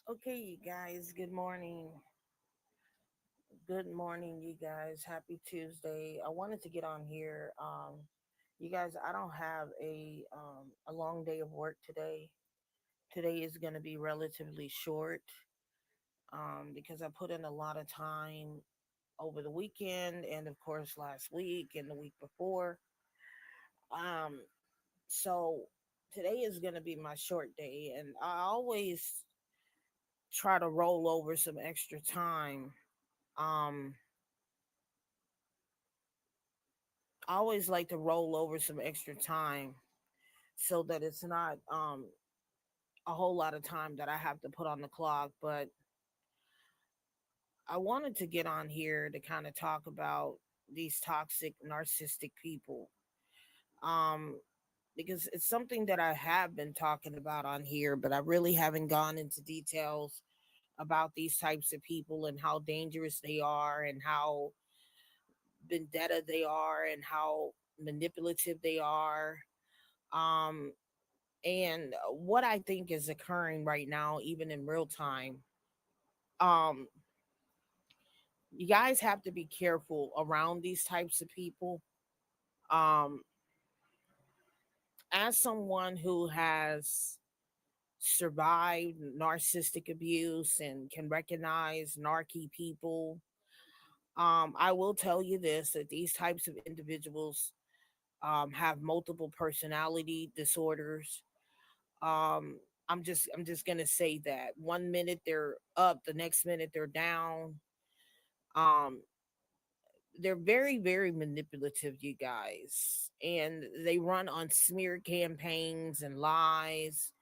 Okay, you guys, good morning. Good morning, you guys. Happy Tuesday. I wanted to get on here. You guys, I don't have a long day of work today. Today is going to be relatively short because I put in a lot of time over the weekend and of course last week and the week before. Um so today is going to be my short day, and I always try to roll over some extra time. Um I always like to roll over some extra time so that it's not a whole lot of time that I have to put on the clock. But I wanted to get on here to kind of talk about these toxic narcissistic people. Um because it's something that I have been talking about on here, but I really haven't gone into details about these types of people and how dangerous they are and how vendetta they are and how manipulative they are. Um and what I think is occurring right now, even in real time. Um, you guys have to be careful around these types of people. Um, as someone who has survived narcissistic abuse and can recognize narky people, I will tell you this: that these types of individuals have multiple personality disorders. Um, I'm just gonna say that one minute they're up, the next minute they're down. Um, they're very manipulative, you guys, and they run on smear campaigns and lies,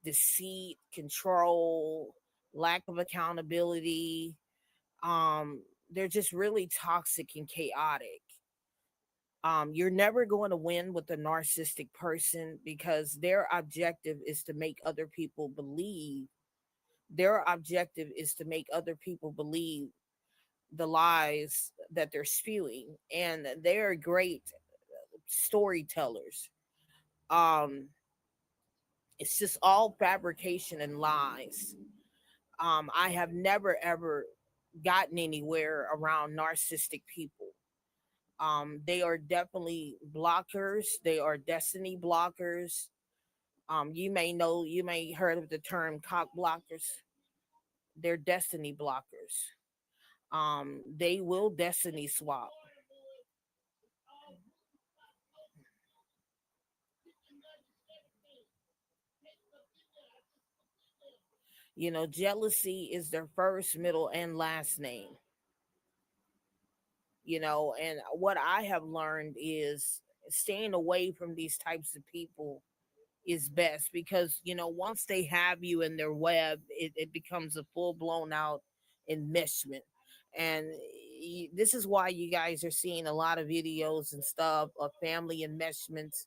deceit, control, lack of accountability. Um, they're just really toxic and chaotic. You're never going to win with a narcissistic person because their objective is to make other people believe their objective is to make other people believe the lies that they're spewing, and they're great storytellers. um it's just all fabrication and lies. I have never ever gotten anywhere around narcissistic people. They are definitely blockers. They are destiny blockers. You may heard of the term cock blockers. They're destiny blockers. They will destiny swap. Jealousy is their first, middle, and last name. And what I have learned is staying away from these types of people is best because, once they have you in their web, it becomes a full blown out enmeshment. And this is why you guys are seeing a lot of videos and stuff of family enmeshments,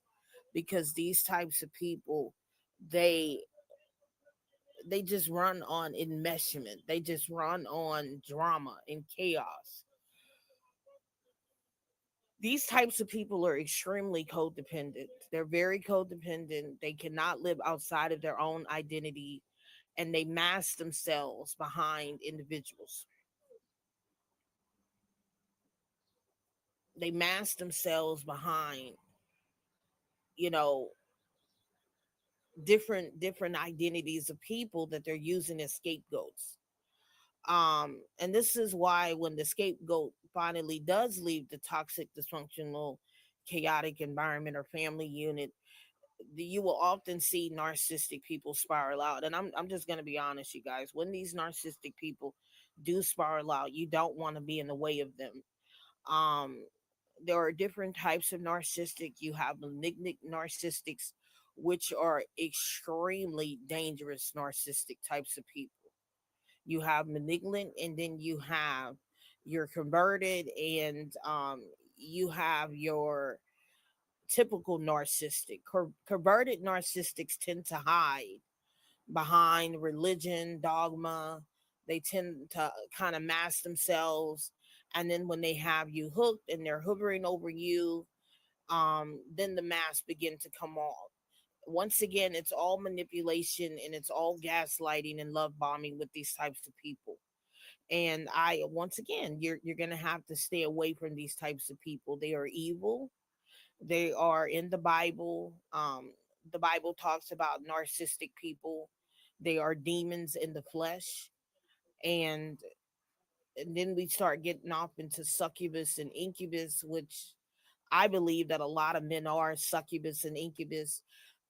because these types of people, they they just run on enmeshment. They just run on drama and chaos. These types of people are extremely codependent. They're very codependent. They cannot live outside of their own identity, and they mask themselves behind individuals. They mask themselves behind, you know, different identities of people that they're using as scapegoats. And this is why when the scapegoat finally does leave the toxic, dysfunctional, chaotic environment or family unit, you will often see narcissistic people spiral out. And I'm just gonna be honest, you guys. When these narcissistic people do spiral out, you don't want to be in the way of them. Um, there are different types of narcissistic. You have malignant narcissistics, which are extremely dangerous narcissistic types of people. You have malignant, and then you have your converted, and you have your typical narcissistic. Converted narcissistics tend to hide behind religion, dogma. They tend to kind of mask themselves. And then when they have you hooked and they're hovering over you, then the mask begin to come off. Once again, it's all manipulation and it's all gaslighting and love bombing with these types of people. And I once again, you're gonna have to stay away from these types of people. They are evil. They are in the Bible. The Bible talks about narcissistic people. They are demons in the flesh. And, and then we start getting off into succubus and incubus, which I believe that a lot of men are succubus and incubus.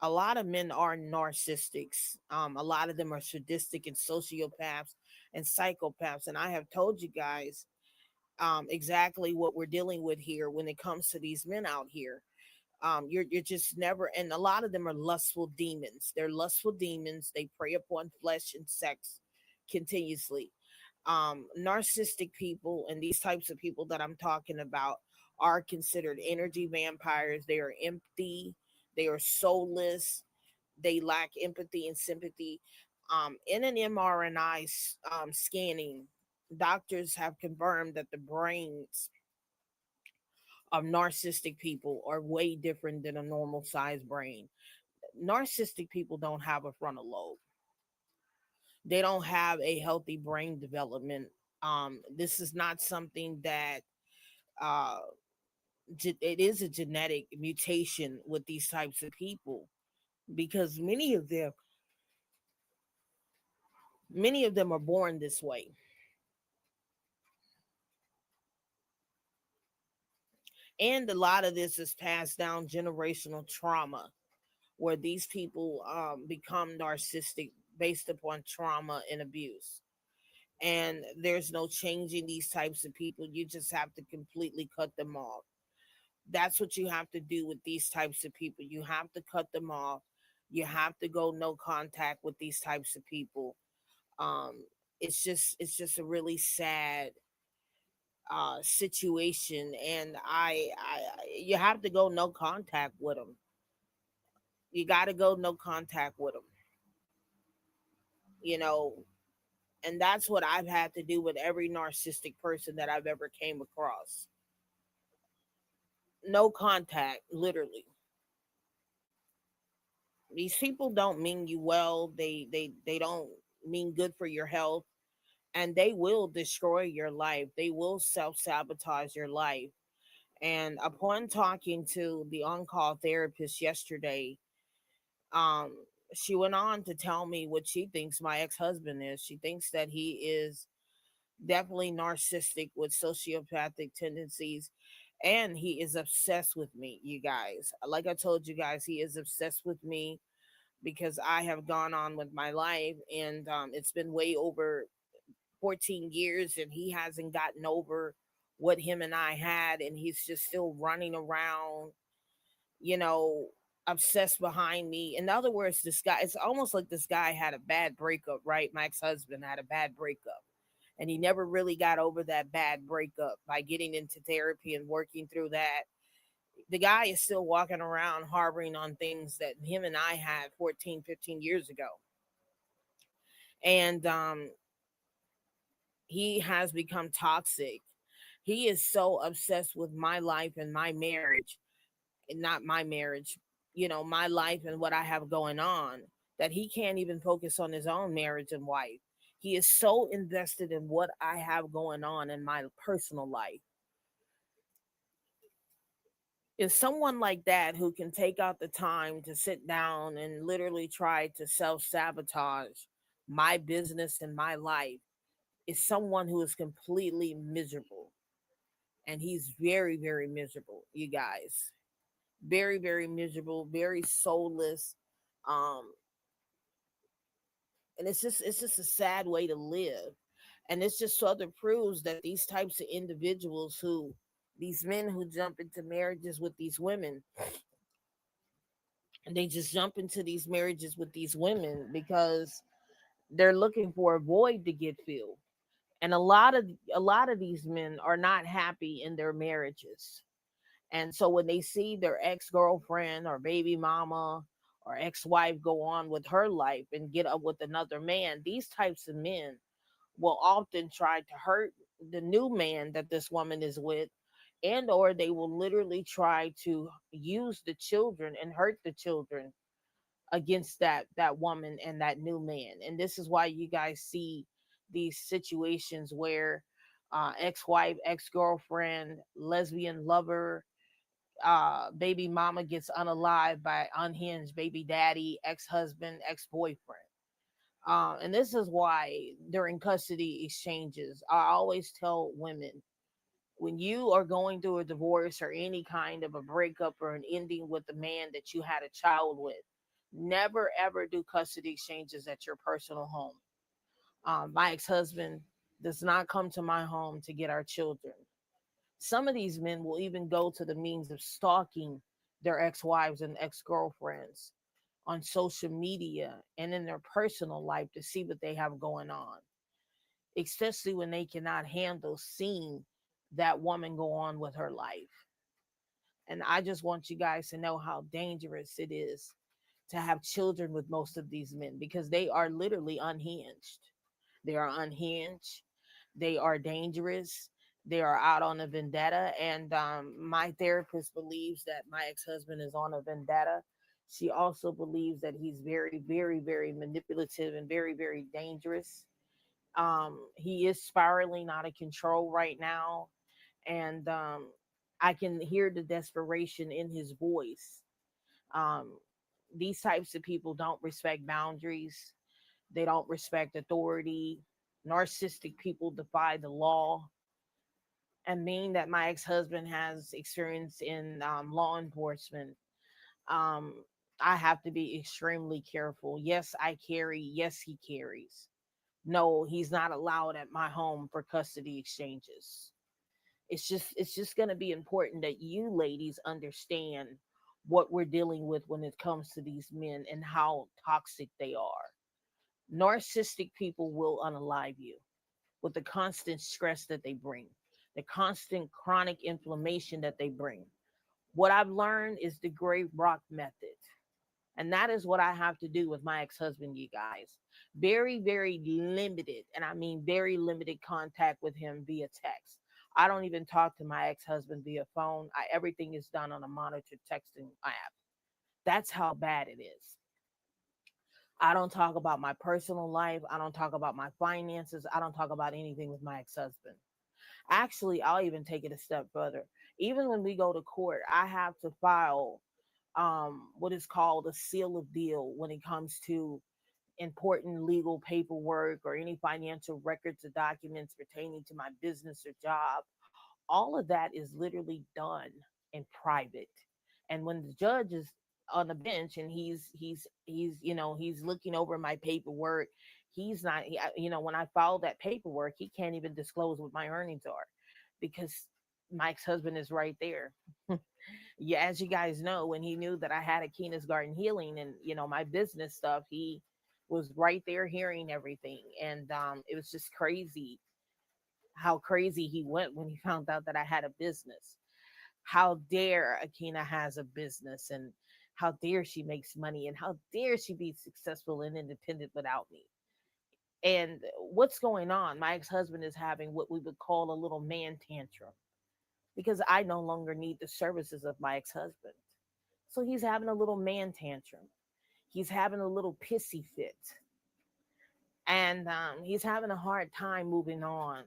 A lot of men are narcissists. A lot of them are sadistic and sociopaths and psychopaths. And I have told you guys exactly what we're dealing with here when it comes to these men out here. You're just never, and a lot of them are lustful demons. They're lustful demons. They prey upon flesh and sex continuously. Narcissistic people and these types of people that I'm talking about are considered energy vampires. They are empty. They are soulless. They lack empathy and sympathy. In an MRI scanning, doctors have confirmed that the brains of narcissistic people are way different than a normal sized brain. Narcissistic people don't have a frontal lobe. They don't have a healthy brain development. This is not something that uh, it is a genetic mutation with these types of people because many of them are born this way, and a lot of this is passed down generational trauma where these people become narcissistic based upon trauma and abuse. And there's no changing these types of people. You just have to completely cut them off. That's what you have to do with these types of people. You have to cut them off. You have to go no contact with these types of people. Um, it's just a really sad situation, and you have to go no contact with them. You got to go no contact with them. You know, and that's what I've had to do with every narcissistic person that I've ever came across. No contact, literally. These people don't mean you well. They don't mean good for your health, and they will destroy your life. They will self-sabotage your life. And upon talking to the on-call therapist yesterday, um she went on to tell me what she thinks my ex-husband is. She thinks that he is definitely narcissistic with sociopathic tendencies, and he is obsessed with me, you guys. Like I told you guys, he is obsessed with me because I have gone on with my life, and it's been way over 14 years, and he hasn't gotten over what him and I had, and he's just still running around, you know, obsessed behind me. In other words, this guy, it's almost like this guy had a bad breakup, right? My ex-husband had a bad breakup, and he never really got over that bad breakup by getting into therapy and working through that. The guy is still walking around harboring on things that him and I had 14, 15 years ago. And he has become toxic. He is so obsessed with my life and my marriage, and not my marriage, my life and what I have going on, that he can't even focus on his own marriage and wife. He is so invested in what I have going on in my personal life. Is someone like that who can take out the time to sit down and literally try to self sabotage my business and my life is someone who is completely miserable. And he's very, very miserable, you guys. Very, very miserable, very soulless. Um, and it's just a sad way to live. And it's just further proves that these types of individuals who these men who jump into marriages with these women, and they just jump into these marriages with these women because they're looking for a void to get filled. And a lot of these men are not happy in their marriages. And so when they see their ex-girlfriend or baby mama or ex-wife go on with her life and get up with another man, these types of men will often try to hurt the new man that this woman is with, and or they will literally try to use the children and hurt the children against that woman and that new man. And this is why you guys see these situations where ex-wife, ex-girlfriend, lesbian lover, baby mama gets unalived by unhinged baby daddy, ex-husband, ex-boyfriend. And this is why during custody exchanges, I always tell women, when you are going through a divorce or any kind of a breakup or an ending with the man that you had a child with, never ever do custody exchanges at your personal home. My ex-husband does not come to my home to get our children. Some of these men will even go to the means of stalking their ex-wives and ex-girlfriends on social media and in their personal life to see what they have going on, especially when they cannot handle seeing that woman go on with her life. And I just want you guys to know how dangerous it is to have children with most of these men, because they are literally unhinged. They are unhinged. They are dangerous. They are out on a vendetta. And my therapist believes that my ex husband is on a vendetta. She also believes that he's very, very, very manipulative and very, very dangerous. He is spiraling out of control right now. And I can hear the desperation in his voice. Um, these types of people don't respect boundaries, they don't respect authority. Narcissistic people defy the law. And being that my ex husband has experience in law enforcement, um, I have to be extremely careful. Yes, I carry. Yes, he carries. No, he's not allowed at my home for custody exchanges. It's just going to be important that you ladies understand what we're dealing with when it comes to these men and how toxic they are. Narcissistic people will unalive you with the constant stress that they bring, the constant chronic inflammation that they bring. What I've learned is the gray rock method. And that is what I have to do with my ex husband, you guys. Very, very limited, and I mean very limited contact with him via text. I don't even talk to my ex husband via phone. Everything is done on a monitored texting app. That's how bad it is. I don't talk about my personal life. I don't talk about my finances. I don't talk about anything with my ex husband. Actually, I'll even take it a step further. Even when we go to court, I have to file what is called a seal of deal when it comes to important legal paperwork or any financial records or documents pertaining to my business or job. All of that is literally done in private. And when the judge is on the bench and he's looking over my paperwork, he's not when I file that paperwork, he can't even disclose what my earnings are because my ex-husband is right there. Yeah, as you guys know, when he knew that I had a Keena's Garden Healing and my business stuff, he was right there hearing everything. And it was just crazy how crazy he went when he found out that I had a business. How dare Akina has a business, and how dare she makes money, and how dare she be successful and independent without me. And what's going on? My ex-husband is having what we would call a little man tantrum because I no longer need the services of my ex-husband. So he's having a little man tantrum. He's having a little pissy fit. And he's having a hard time moving on.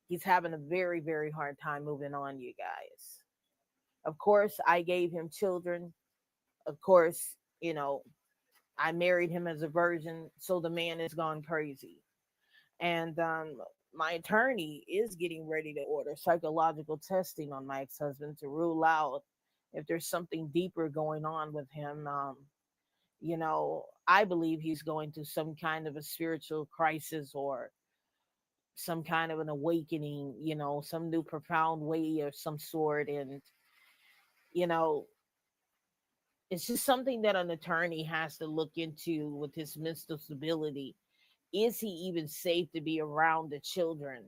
He's having a very, very hard time moving on, you guys. Of course, I gave him children. Of course, I married him as a virgin. So the man has gone crazy. And my attorney is getting ready to order psychological testing on my ex husband to rule out if there's something deeper going on with him. I believe he's going through some kind of a spiritual crisis or some kind of an awakening, some new profound way of some sort. And, you know, it's just something that an attorney has to look into with his mental stability. Is he even safe to be around the children?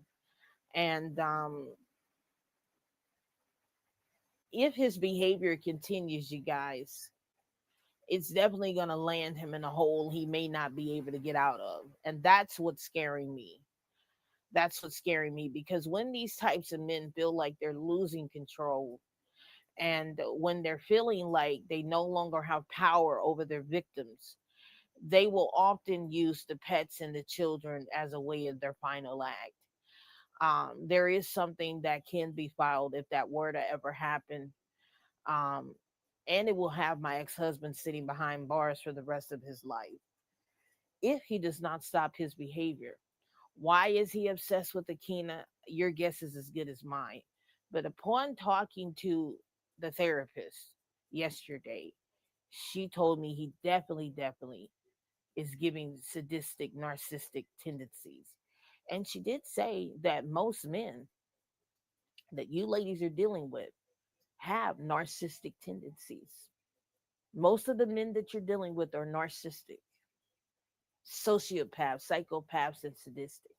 And if his behavior continues, you guys, it's definitely going to land him in a hole he may not be able to get out of. And that's what's scaring me. That's what's scaring me because when these types of men feel like they're losing control And when they're feeling like they no longer have power over their victims, they will often use the pets and the children as a way of their final act. There is something that can be filed if that were to ever happen. Um, and it will have my ex husband sitting behind bars for the rest of his life if he does not stop his behavior. Why is he obsessed with Akina? Your guess is as good as mine. But upon talking to the therapist yesterday, she told me he definitely is giving sadistic, narcissistic tendencies. And she did say that most men that you ladies are dealing with have narcissistic tendencies. Most of the men that you're dealing with are narcissistic, sociopaths, psychopaths, and sadistic.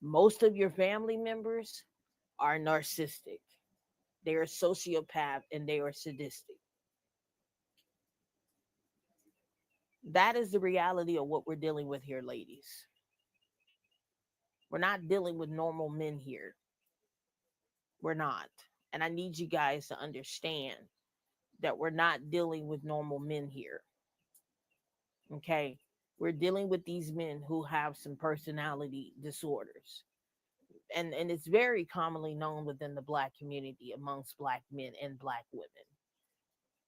Most of your family members are narcissistic. They are sociopath and they are sadistic. That is the reality of what we're dealing with here, ladies. We're not dealing with normal men here. We're not. And I need you guys to understand that we're not dealing with normal men here. Okay? We're dealing with these men who have some personality disorders. And it's very commonly known within the black community amongst black men and black women,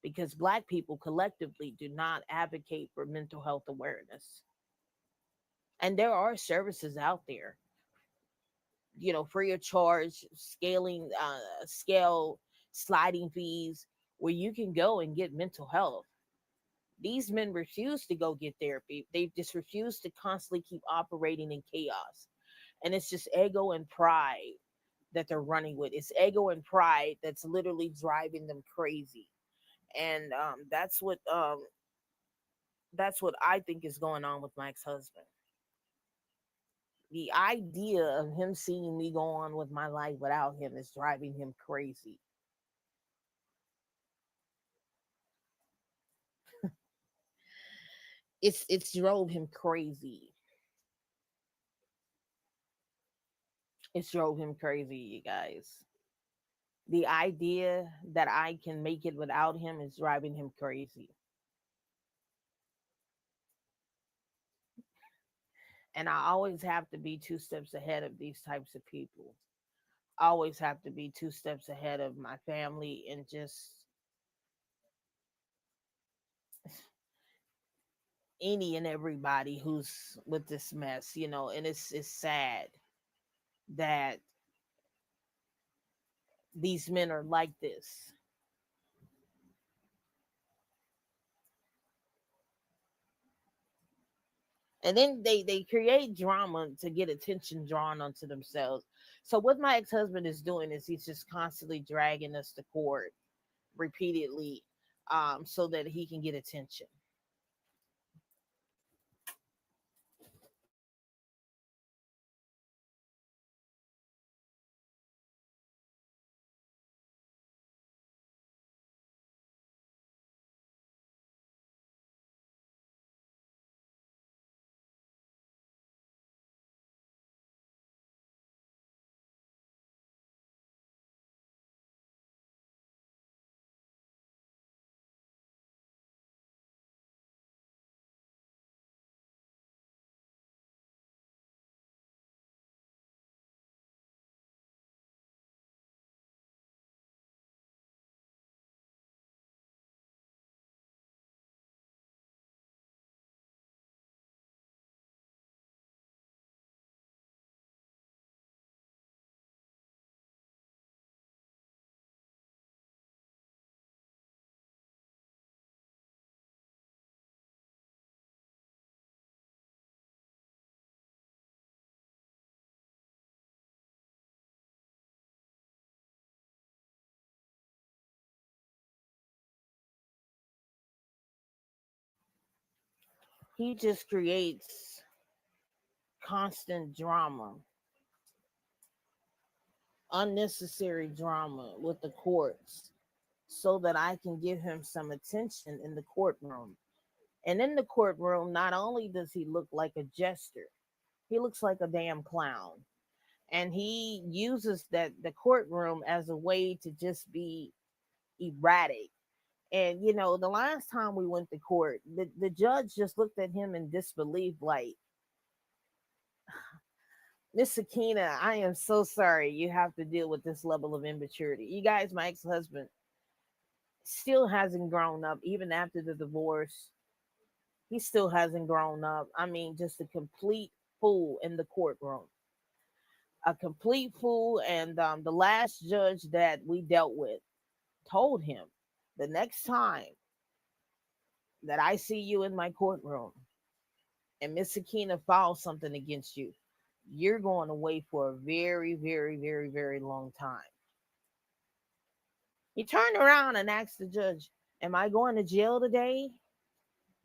because black people collectively do not advocate for mental health awareness. And there are services out there, free of charge, scale sliding fees, where you can go and get mental health. These men refuse to go get therapy. They just refuse to constantly keep operating in chaos. And it's just ego and pride that they're running with. It's ego and pride that's literally driving them crazy. And that's what I think is going on with my ex-husband. The idea of him seeing me go on with my life without him is driving him crazy. It's drove him crazy. It's drove him crazy, you guys. The idea that I can make it without him is driving him crazy. And I always have to be two steps ahead of these types of people. I always have to be two steps ahead of my family and just any and everybody who's with this mess. And it's sad that these men are like this. And then they create drama to get attention drawn onto themselves. So what my ex-husband is doing is he's just constantly dragging us to court repeatedly, so that he can get attention. He just creates constant drama, unnecessary drama with the courts, so that I can give him some attention in the courtroom. And in the courtroom, not only does he look like a jester, he looks like a damn clown. And he uses that the courtroom as a way to just be erratic. And the last time we went to court, the judge just looked at him in disbelief, like, Miss Sakina, I am so sorry you have to deal with this level of immaturity. You guys, my ex-husband still hasn't grown up, even after the divorce. He still hasn't grown up. I mean, just a complete fool in the courtroom. A complete fool. And the last judge that we dealt with told him, the next time that I see you in my courtroom and Miss Sakina files something against you, you're going away for a very, very, very, very long time. He turned around and asked the judge, am I going to jail today?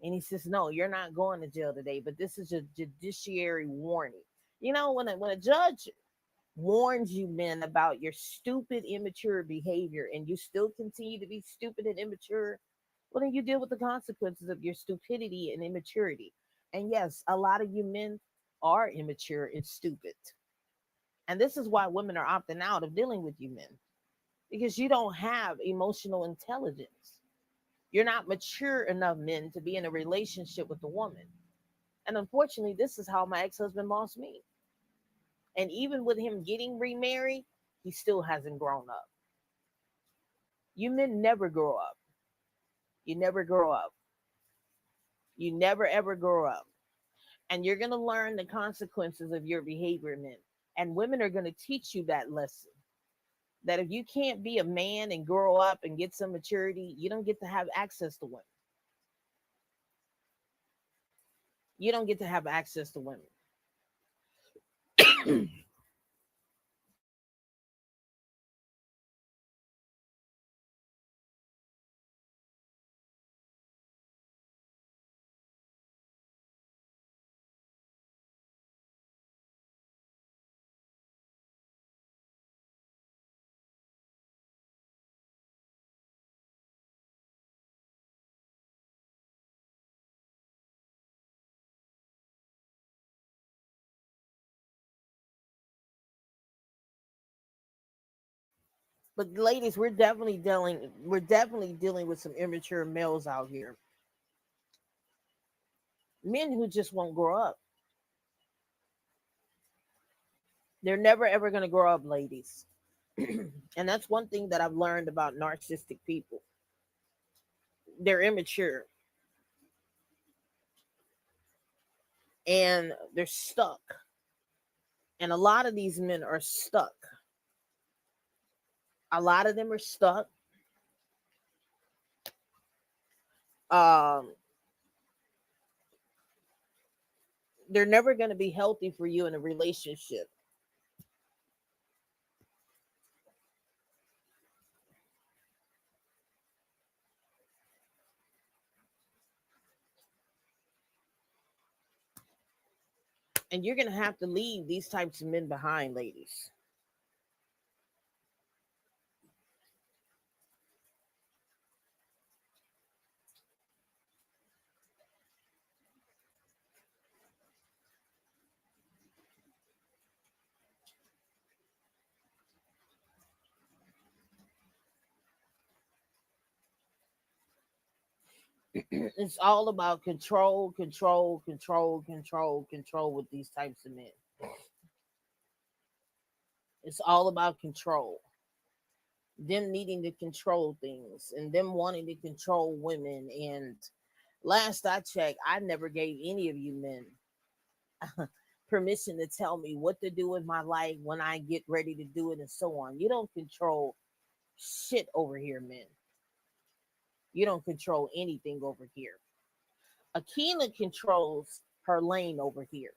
And he says, no, you're not going to jail today, but this is a judiciary warning. When a judge warns you men about your stupid, immature behavior and you still continue to be stupid and immature, well, then you deal with the consequences of your stupidity and immaturity. And yes, a lot of you men are immature and stupid. And this is why women are opting out of dealing with you men, because you don't have emotional intelligence. You're not mature enough, men, to be in a relationship with a woman. And unfortunately, this is how my ex husband lost me. And even with him getting remarried, he still hasn't grown up. You men never grow up. You never grow up. You never ever grow up. And you're going to learn the consequences of your behavior, men. And women are going to teach you that lesson, that if you can't be a man and grow up and get some maturity, you don't get to have access to women. You don't get to have access to women. But ladies, we're definitely dealing with some immature males out here. Men who just won't grow up. They're never ever going to grow up, ladies. And that's one thing that I've learned about narcissistic people. They're immature and they're stuck. And a lot of these men are stuck. A lot of them are stuck. Um, they're never going to be healthy for you in a relationship. And you're going to have to leave these types of men behind, ladies. It's all about control, control, control, control, control with these types of men. It's all about control. Them needing to control things and them wanting to control women. And last I checked, I never gave any of you men permission to tell me what to do with my life when I get ready to do it and so on. You don't control shit over here, men. You don't control anything over here. Akina controls her lane over here.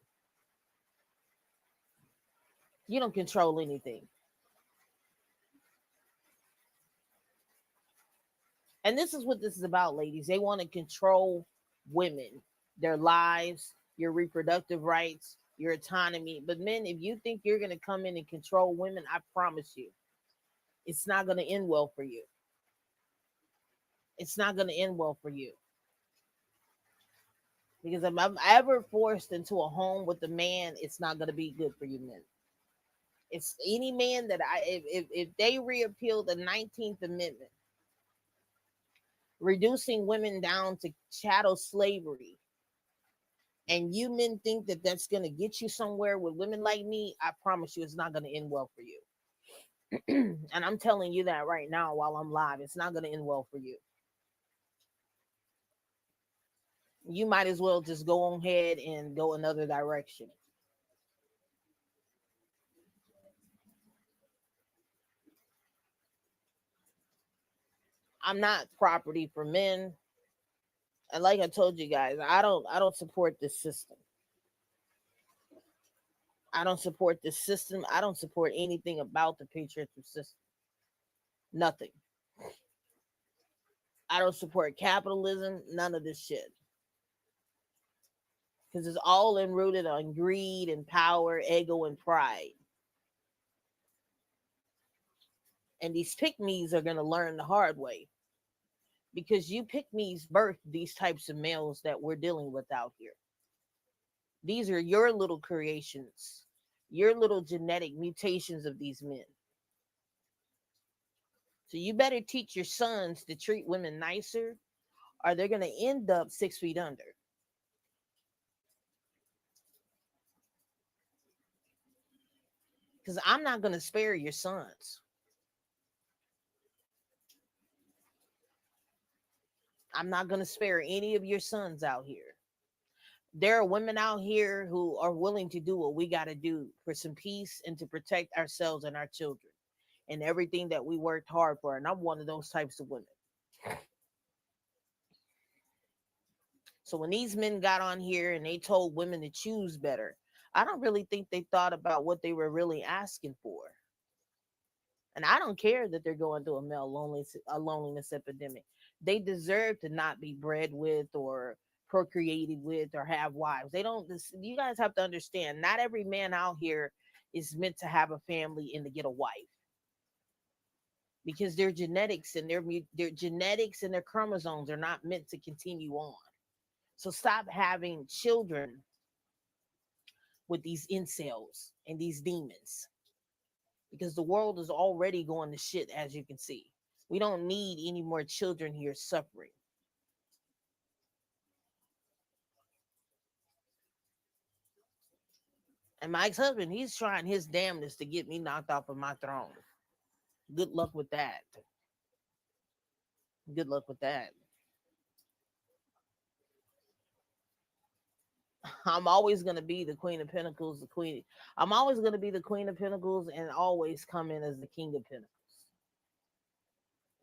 You don't control anything. And this is what this is about, ladies. They want to control women, their lives, your reproductive rights, your autonomy. But men, if you think you're going to come in and control women, I promise you, it's not going to end well for you. It's not going to end well for you. Because if I'm ever forced into a home with a man, it's not going to be good for you men. It's any man that if they reappeal the 19th Amendment, reducing women down to chattel slavery. And you men think that that's going to get you somewhere with women like me, I promise you it's not going to end well for you. And I'm telling you that right now while I'm live. It's not going to end well for you. You might as well just go on ahead and go another direction. I'm not property for men. And like I told you guys, I don't support this system. I don't support this system. I don't support anything about the patriarchal system. Nothing. I don't support capitalism, none of this shit. Because it's all enrooted on greed and power, ego and pride. And these pick me's are going to learn the hard way. Because you pick me's birth these types of males that we're dealing with out here. These are your little creations, your little genetic mutations of these men. So you better teach your sons to treat women nicer, or they're going to end up 6 feet under. Because I'm not going to spare your sons. I'm not going to spare any of your sons out here. There are women out here who are willing to do what we got to do for some peace and to protect ourselves and our children and everything that we worked hard for. And I'm one of those types of women. So when these men got on here and they told women to choose better, I don't really think they thought about what they were really asking for. And I don't care that they're going through a loneliness epidemic. They deserve to not be bred with or procreated with or have wives. They don't. You guys have to understand. Not every man out here is meant to have a family and to get a wife, because their genetics and their chromosomes are not meant to continue on. So stop having children with these incels and these demons, because the world is already going to shit, as you can see. We don't need any more children here suffering. And my ex-husband, he's trying his damnedest to get me knocked off of my throne. Good luck with that. Good luck with that. I'm always going to be the Queen of Pentacles, the Queen. I'm always going to be the Queen of Pentacles and always come in as the King of Pentacles.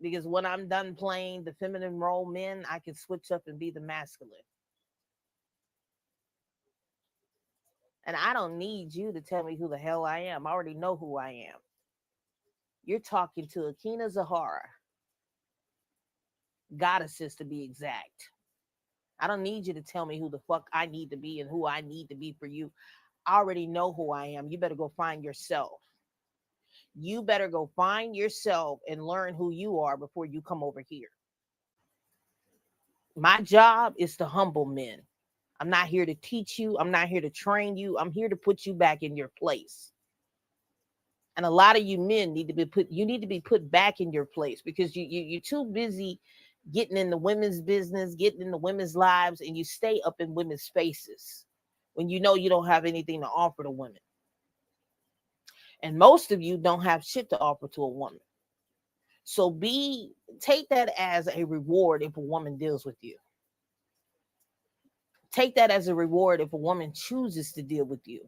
Because when I'm done playing the feminine role men, I can switch up and be the masculine. And I don't need you to tell me who the hell I am. I already know who I am. You're talking to Akina Zahara, goddesses to be exact. I don't need you to tell me who the fuck I need to be and who I need to be for you. I already know who I am. You better go find yourself. You better go find yourself and learn who you are before you come over here. My job is to humble men. I'm not here to teach you. I'm not here to train you. I'm here to put you back in your place. And a lot of you men need to be put back in your place, because you're too busy getting in the women's business, getting in the women's lives, and you stay up in women's spaces when you know you don't have anything to offer to women. And most of you don't have shit to offer to a woman. So take that as a reward if a woman deals with you. Take that as a reward if a woman chooses to deal with you.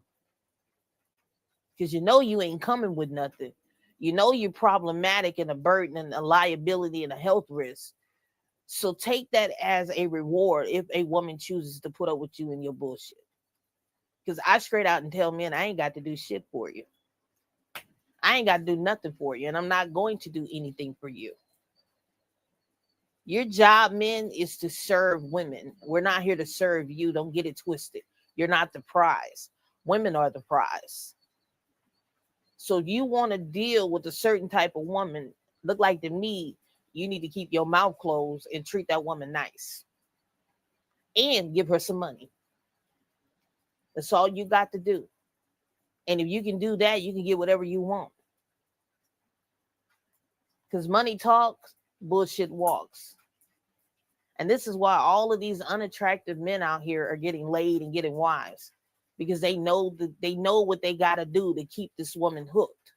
Because you know you ain't coming with nothing. You know you're problematic and a burden and a liability and a health risk. So take that as a reward if a woman chooses to put up with you and your bullshit. Because I straight out and tell men I ain't got to do shit for you. I ain't got to do nothing for you, and I'm not going to do anything for you. Your job, men, is to serve women. We're not here to serve you. Don't get it twisted. You're not the prize. Women are the prize. So if you want to deal with a certain type of woman, look like to me, you need to keep your mouth closed and treat that woman nice. And give her some money. That's all you got to do. And if you can do that, you can get whatever you want. Because money talks, bullshit walks. And this is why all of these unattractive men out here are getting laid and getting wives, because they know what they got to do to keep this woman hooked.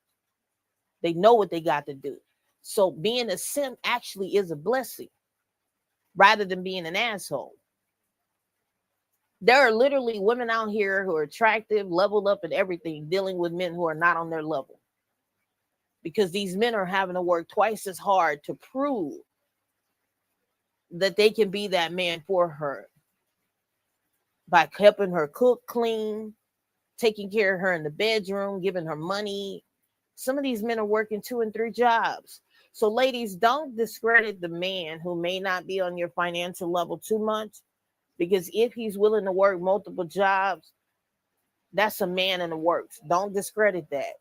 They know what they got to do. So being a simp actually is a blessing rather than being an asshole. There are literally women out here who are attractive, leveled up, and everything, dealing with men who are not on their level, because these men are having to work twice as hard to prove that they can be that man for her by helping her cook, clean, taking care of her in the bedroom, giving her money. Some of these men are working 2 and 3 jobs. So, ladies, don't discredit the man who may not be on your financial level too much, because if he's willing to work multiple jobs, that's a man in the works. Don't discredit that.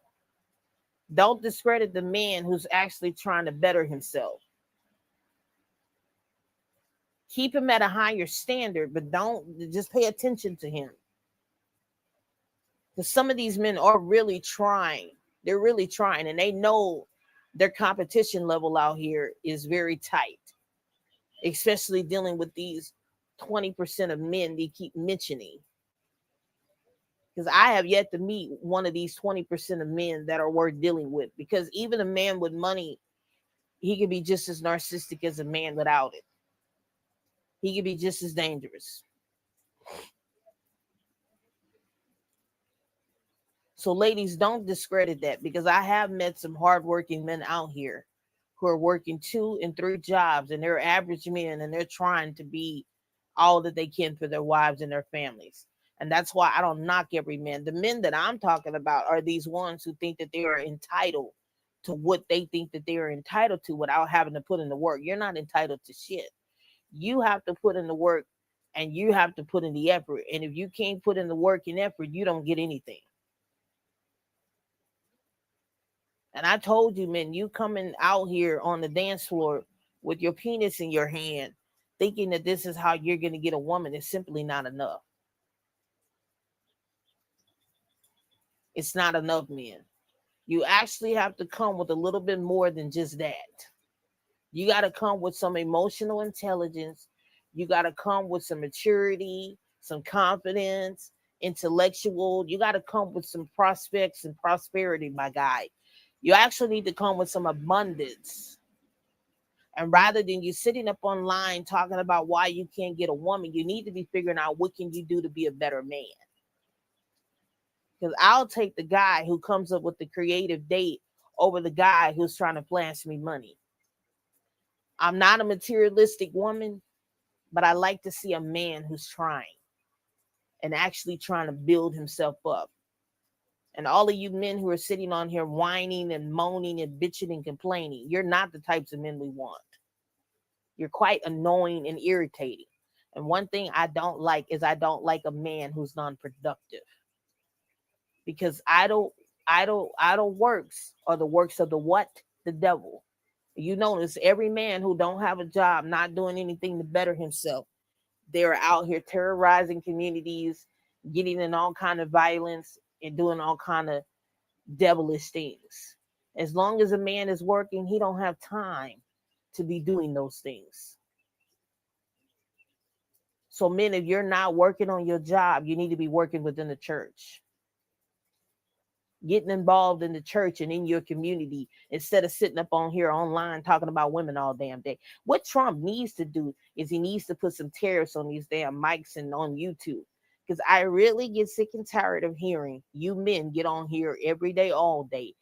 Don't discredit the man who's actually trying to better himself. Keep him at a higher standard, but don't just pay attention to him. Because some of these men are really trying. They're really trying, and they know their competition level out here is very tight, especially dealing with these 20% of men they keep mentioning. Because I have yet to meet one of these 20% of men that are worth dealing with. Because even a man with money, he can be just as narcissistic as a man without it. He can be just as dangerous. So, ladies, don't discredit that, because I have met some hardworking men out here who are working 2 and 3 jobs, and they're average men, and they're trying to be all that they can for their wives and their families. And that's why I don't knock every man. The men that I'm talking about are these ones who think that they are entitled to what they think that they are entitled to without having to put in the work. You're not entitled to shit. You have to put in the work, and you have to put in the effort. And if you can't put in the work and effort, you don't get anything. And I told you, man, you coming out here on the dance floor with your penis in your hand, thinking that this is how you're going to get a woman, is simply not enough. It's not enough, men. You actually have to come with a little bit more than just that. You got to come with some emotional intelligence. You got to come with some maturity, some confidence, intellectual. You got to come with some prospects and prosperity, my guy. You actually need to come with some abundance. And rather than you sitting up online talking about why you can't get a woman, you need to be figuring out what can you do to be a better man. Because I'll take the guy who comes up with the creative date over the guy who's trying to flash me money. I'm not a materialistic woman, but I like to see a man who's trying and actually trying to build himself up. And all of you men who are sitting on here whining and moaning and bitching and complaining, you're not the types of men we want. You're quite annoying and irritating. And one thing I don't like is I don't like a man who's non-productive. Because idle works are the works of the what? The devil. You notice every man who don't have a job, not doing anything to better himself, they're out here terrorizing communities, getting in all kind of violence and doing all kind of devilish things. As long as a man is working, he don't have time to be doing those things. So, men, if you're not working on your job, you need to be working within the church, getting involved in the church and in your community instead of sitting up on here online talking about women all damn day. What Trump needs to do is he needs to put some tariffs on these damn mics and on YouTube. Because I really get sick and tired of hearing you men get on here every day, all day,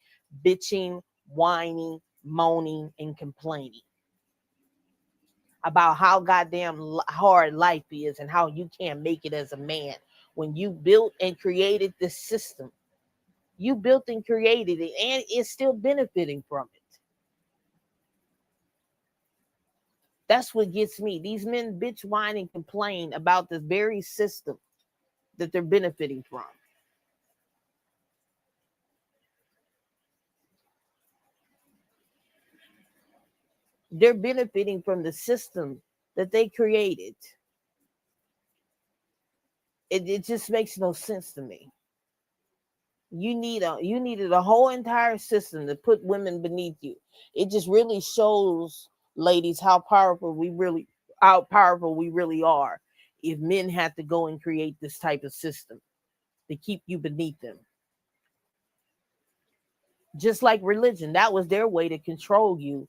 bitching, whining, moaning, and complaining about how goddamn hard life is and how you can't make it as a man when you built and created this system. You built and created it, and it's still benefiting from it. That's what gets me. These men bitch, whine, and complain about the very system that they're benefiting from. They're benefiting from the system that they created. It just makes no sense to me. You needed a whole entire system to put women beneath you. It just really shows, ladies, how powerful we really how powerful we really are if men have to go and create this type of system to keep you beneath them. Just like religion, that was their way to control you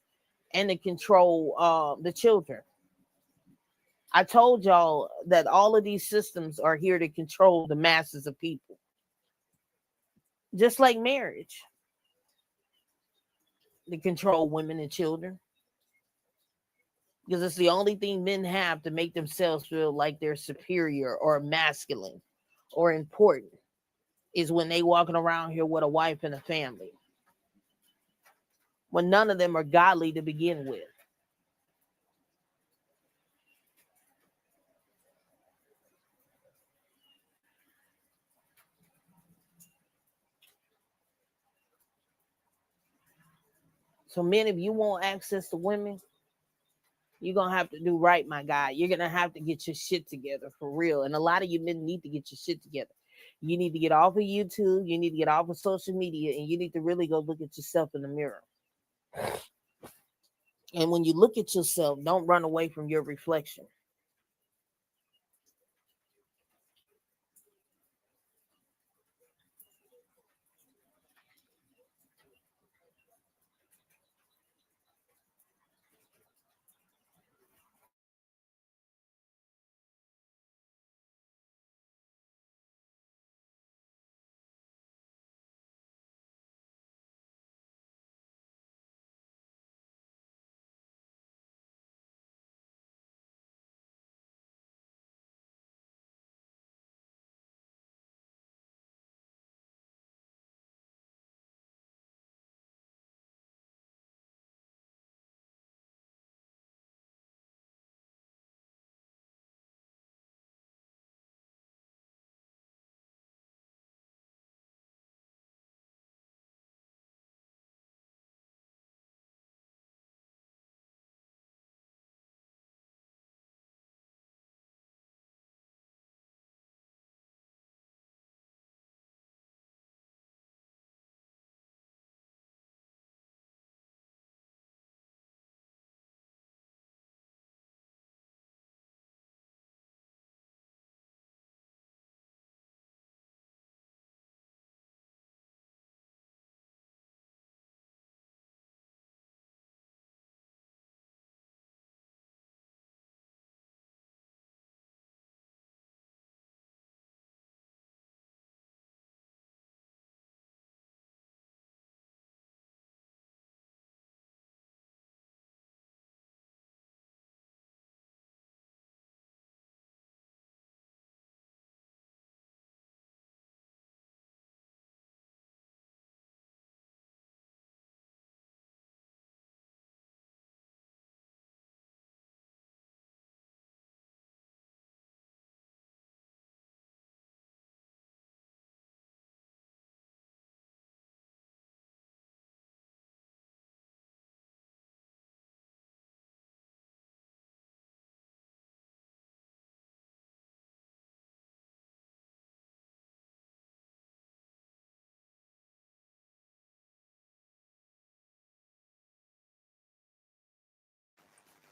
and to control the children. I told y'all that all of these systems are here to control the masses of people, just like marriage, to control women and children, because it's the only thing men have to make themselves feel like they're superior or masculine or important is when they walking around here with a wife and a family, when none of them are godly to begin with. So men, if you want access to women, you're gonna have to do right, my guy. You're gonna have to get your shit together for real. And a lot of you men need to get your shit together. You need to get off of YouTube, you need to get off of social media, and you need to really go look at yourself in the mirror. And when you look at yourself, don't run away from your reflection.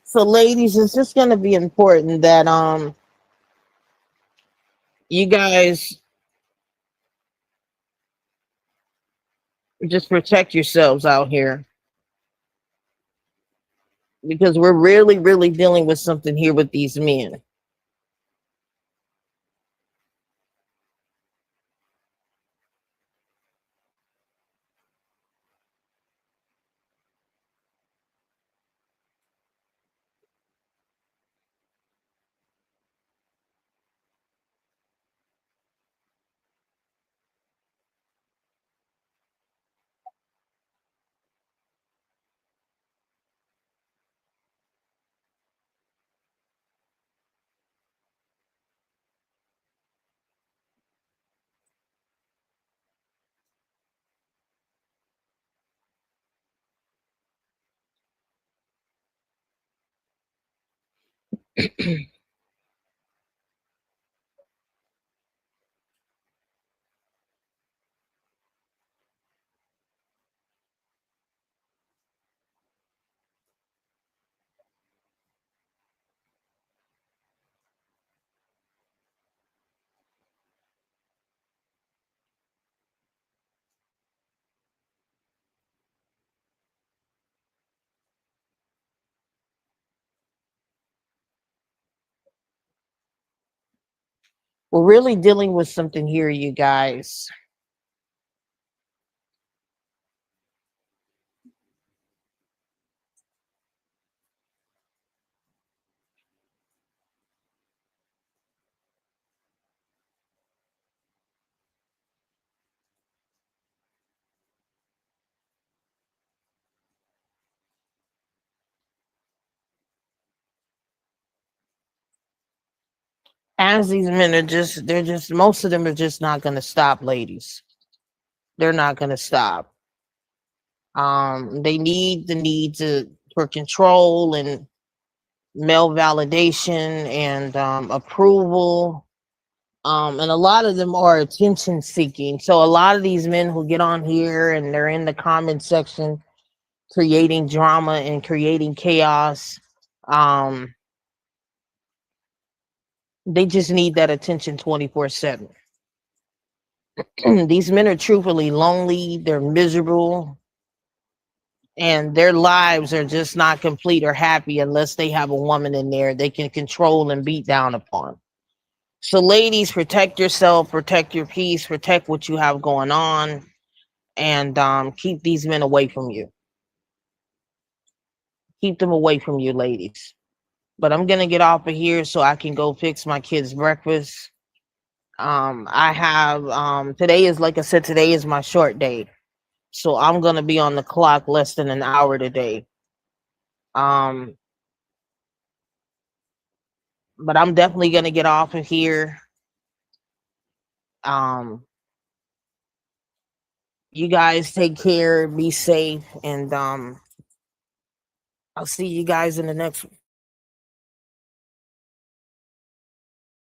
So, ladies, it's just gonna be important that you guys just protect yourselves out here, because we're really, really dealing with something here with these men. We're really dealing with something here, you guys. As these men are just, they're just, most of them are just not going to stop, ladies. They're not going to stop. They need the need to for control and male validation and approval. And a lot of them are attention seeking. So a lot of these men who get on here and they're in the comment section creating drama and creating chaos, um, they just need that attention 24/7. These men are truthfully lonely, they're miserable, and their lives are just not complete or happy unless they have a woman in there they can control and beat down upon. So, ladies, protect yourself, protect your peace, protect what you have going on, and keep these men away from you. Keep them away from you, ladies. But I'm gonna get off of here so I can go fix my kids' breakfast. I have today is, like I said, today is my short day, so I'm gonna be on the clock less than an hour today. Um, but I'm definitely gonna get off of here. Um, you guys take care, be safe, and I'll see you guys in the next